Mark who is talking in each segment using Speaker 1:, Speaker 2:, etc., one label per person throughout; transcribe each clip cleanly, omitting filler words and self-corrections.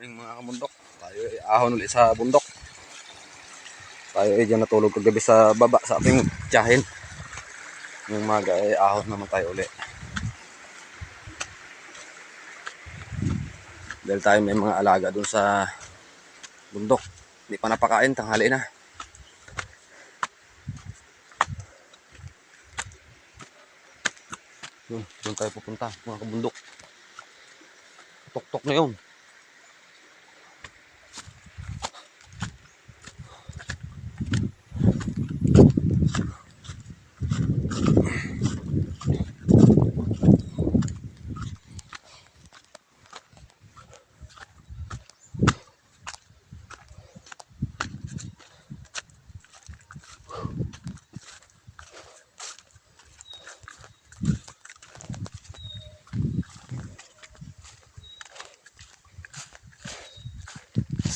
Speaker 1: morning mga kamundok. Tayo ay ahon ulit sa bundok. Tayo ay dyan natulog kagabi sa baba sa ating tiyahin. Yung maga ay ahon naman tayo ulit. Dahil tayo may mga alaga dun sa bundok. Hindi pa napakain, tanghali na. Doon tayo pupunta mga kabundok. Tok-tok na yun.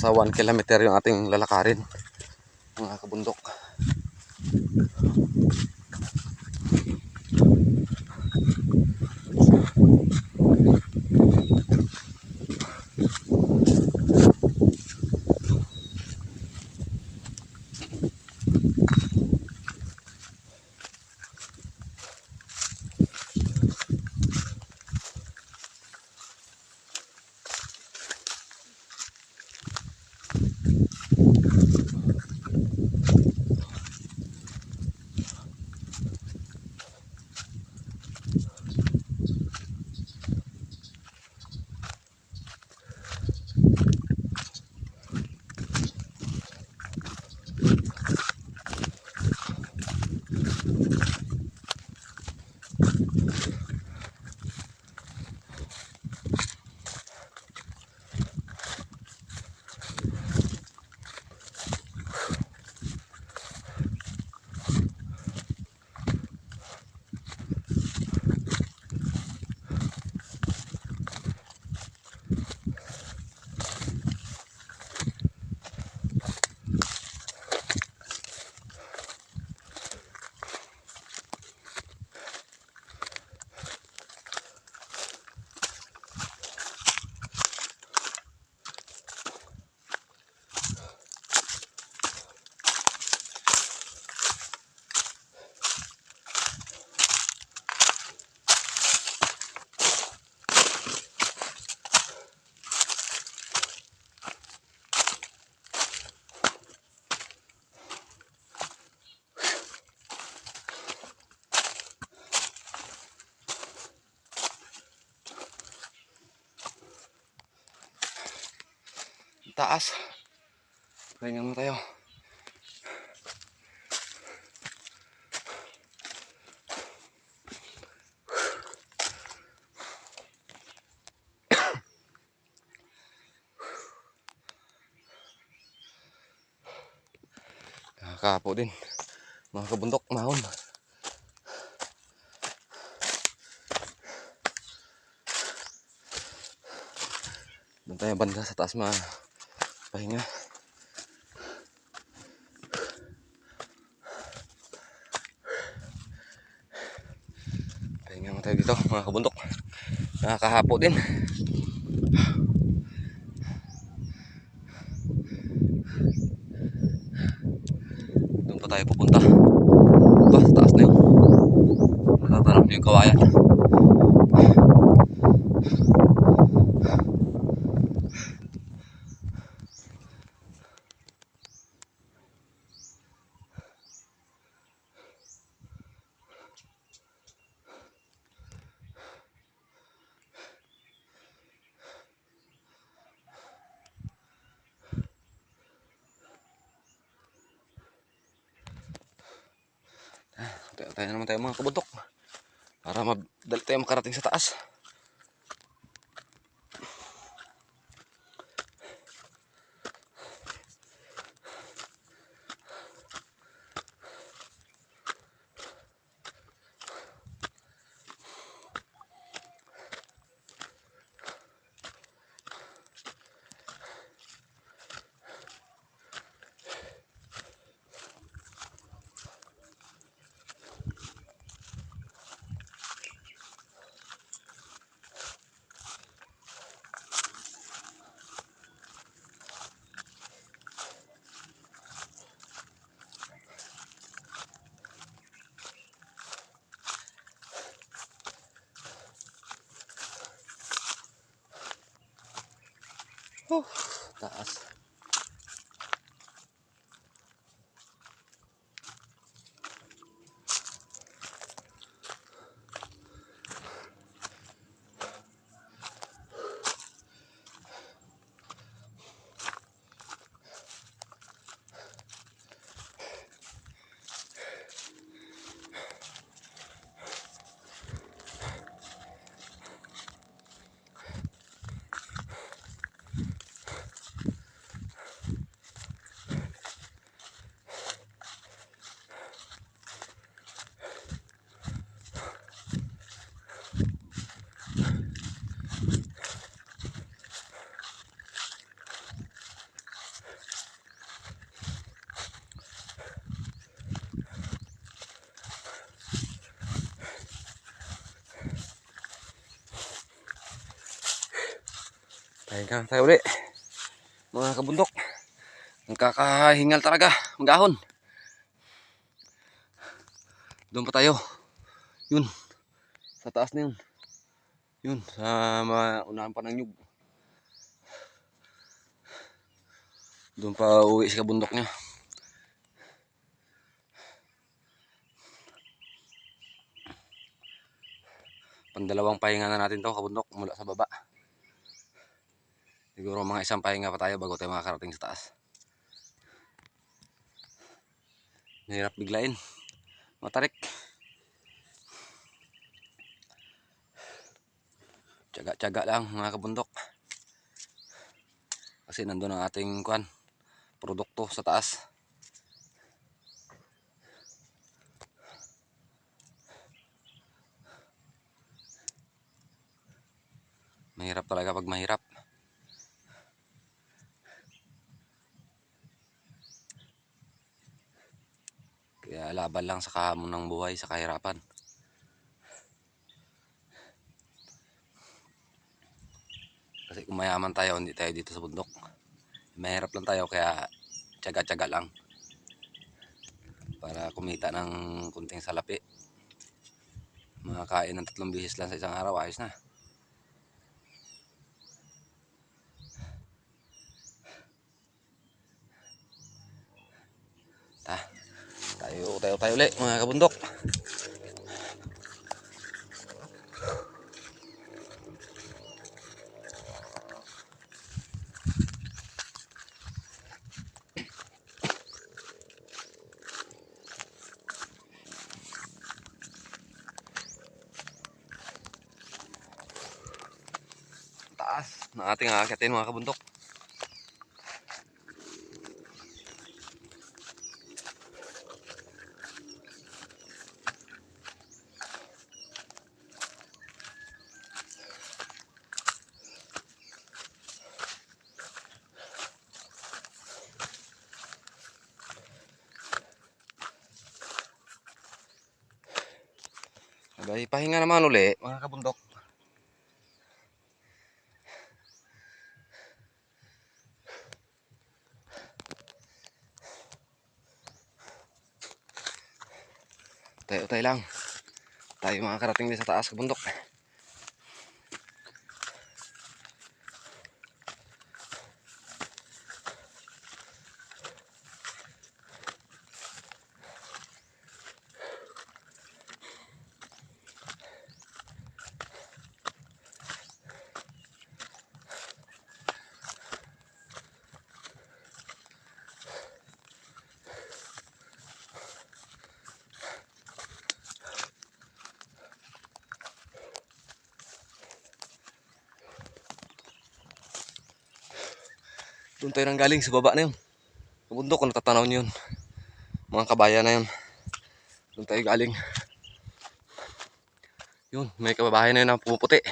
Speaker 1: Sa 1 kilometer yung ating lalakarin mga kabundok. Taas. Pahinga mo tayo. Nakakapo din mga kabundok, mahon. Doon tayo banda sa taas pahinga. Pahinga mo tayo dito mga kabundok. Nakakahapo din. Doon pa tayo pupunta. Ito, sa taas na yun. Natatanap na yung kawayan. Tayo naman tayo mga kabundok para madali tayo makarating sa taas. Taas. Pahinga tayo ulit. Mga kabundok. Nagkakahingal talaga. Magahon. Doon pa tayo. Yun. Sa taas na yun. Yun. Sa unahan pa ng nyug. Doon pa uwi sa kabundok niya. Pandalawang pahinga na natin to kabundok mula sa baba. Siguro mga isang pahinga pa tayo bago tayo makakarating sa taas. Mahirap biglain. Matarik. Tiyaga-tiyaga lang mga kabundok. Kasi nandun ang ating produkto sa taas. Mahirap talaga pag mahirap. Kaya laban lang sa kahamon ng buhay, sa kahirapan. Kasi kung mayaman tayo, hindi tayo dito sa bundok. Mahirap lang tayo, kaya tiyaga-tiyaga lang. Para kumita ng kunting salapi. Makakain ng 3 bihis lang sa isang araw, ayos na. Tayo ulit mga kabundok. Taas ng ating aakyatin mga kabundok. Abay, pahinga naman uli mga kabundok. Tayo lang. Tayo makakarating din sa taas kabundok. Doon tayo nang galing sa baba na yun. Sa bundok kung natatanaw niyo yun. Mga kabayan na yun. Doon tayo galing. Yun, may kababayan na yun na pumuputi.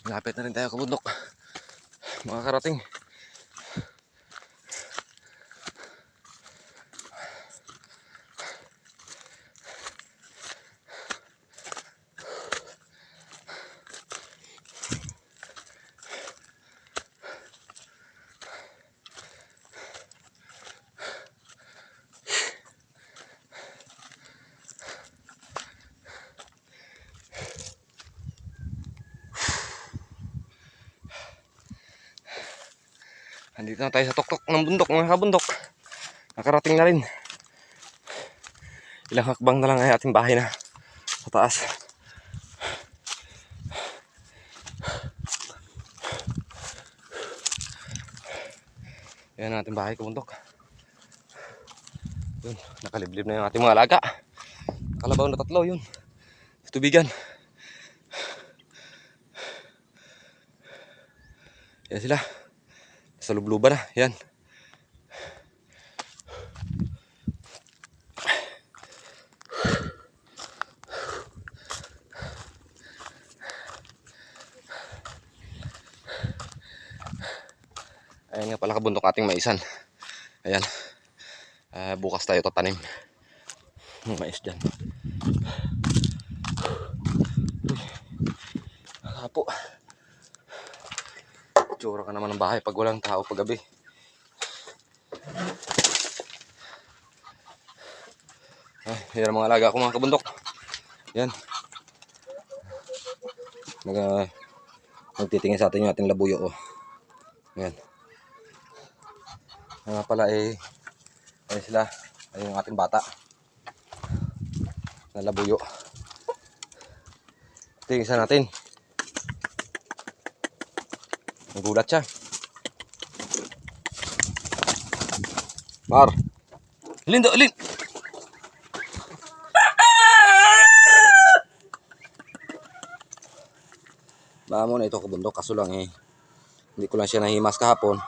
Speaker 1: Lapit na rin tayo kabundok. makakarating. Andito na tayo sa tuktok ng bundok, mga kabundok. Nakarating na rin. Ilang hakbang na lang ay ating bahay na sa taas. Yan ang ating bahay, kabundok. Yun, nakaliblib na yung ating mga alaga. Kalabaw na 3 yun. Tubigan. Yan sila. Sa lubluban na. Yan. Ayan nga pala, kabundok, ating maisan. Ayan. Bukas tayo tatanim ng mais dyan. Hapo. Tsura ka naman ng bahay pag walang tao paggabi. Yan ang mga alaga ko, mga kabundok. Yan. Nagtitingin sa atin yung ating labuyo. Oh. Yan. Nga pala ay sila ay yung ating bata na labuyo. Tingin sa natin. Nagulat siya. Mar. Alin. Baka mo na ito, kabundok, kaso lang hindi ko lang siya nahimas kahapon.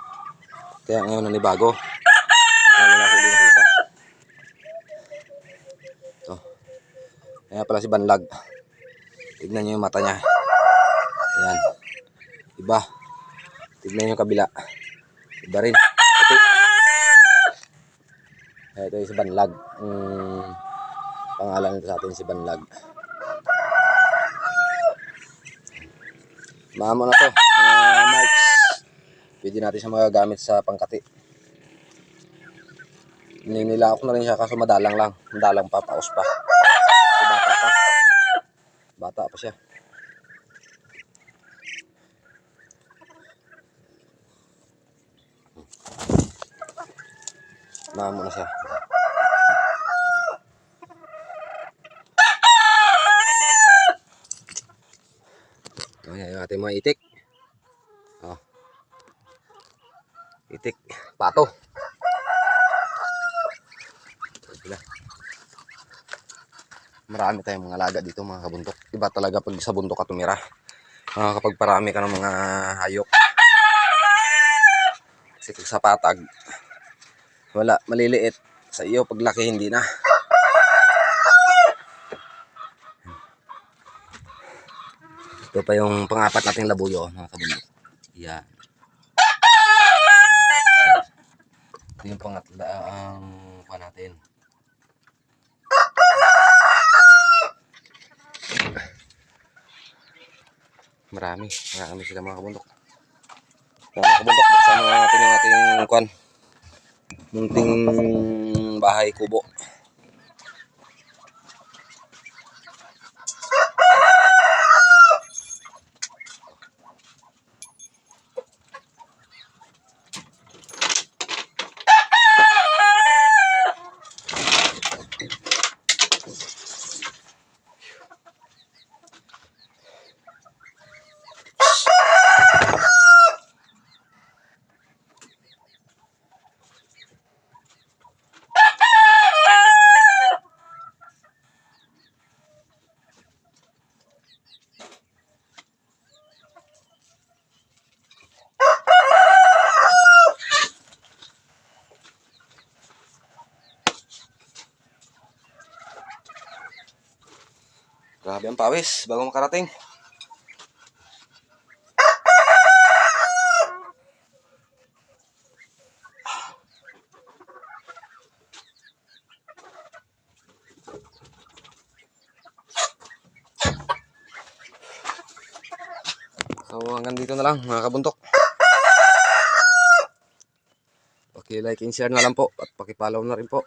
Speaker 1: Kaya ngayon nanibago. Kaya wala ko nakita. Ito. Kaya pala si Banlag. Tignan nyo yung mata niya. Ayan. Iba. Tignan nyo yung kabila. Iba rin. Ito yung si Banlag. Pangalan nito sa atin si Banlag. Maamo na to. Mga marks. Pwede natin siya magagamit sa pangkati. Nilako na rin siya kaso madalang lang. Madalang pa, paus pa. Kasi bata pa. Bata pa siya. Maamo na siya. Ayan yung ating mga itik. Oh. Itik. Pato. Marami tayong mga alaga dito, mga kabundok. Iba talaga pag sa bundok ka tumira. Kapag parami ka ng mga hayop. Kasi sa patag, wala, maliliit. Sa iyo, paglaki hindi na. Ito pa yung pang-apat nating labuyo, mga kabundok. Yan. Ito yung pangatla ang pa natin. Marami sila, mga kabundok. Mga kabundok, buksan natin yung ating munting bahay kubo. Grabe ang pawis bago makarating. So hanggang dito na lang mga kabuntok. Paki-like and share na lang po at paki-follow na rin po.